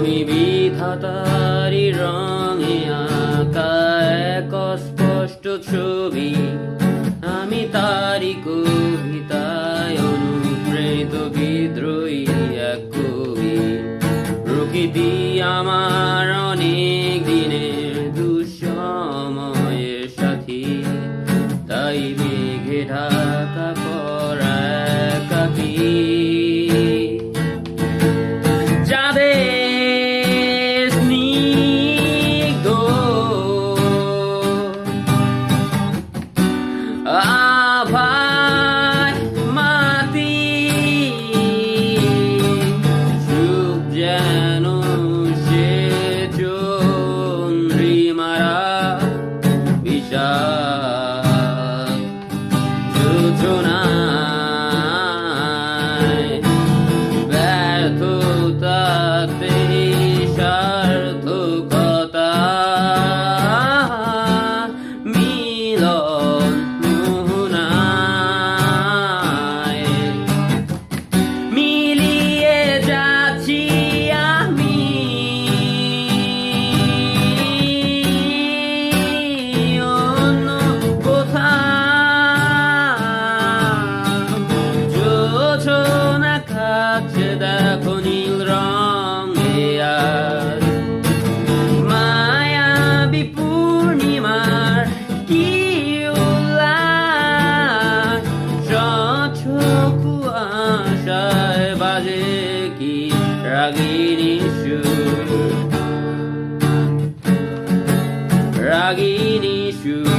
আমি বিধাতারি রঙে আঁকা এক স্পষ্ট ছবি, আমি তারি কবিতায় অনুপ্রেরিত বিদ্রোহী এক কবি। প্রকৃতি আমার অনেক দিনের দুঃসময়ের সাথী, তাই মেঘে ঢাকা পড়া একাকী। চাঁদের স্নিগ্ধ আভায় মাটি সুখ যেন সে চন্দ্রিমারা বিশাল যোজনায় ব্যর্থতাতে সার্থকতা মিলন মোহনায় মিলিয়ে যাচ্ছি আমি অন্য কোথাও। যোজনা কাছে দেখো নীল রঙে আজ মায়াবী পূর্ণিমার কি উল্লাস। স্বচ্ছ কুয়াশায় বাজে কি রাগিনী সুর, রাগিনী সুর।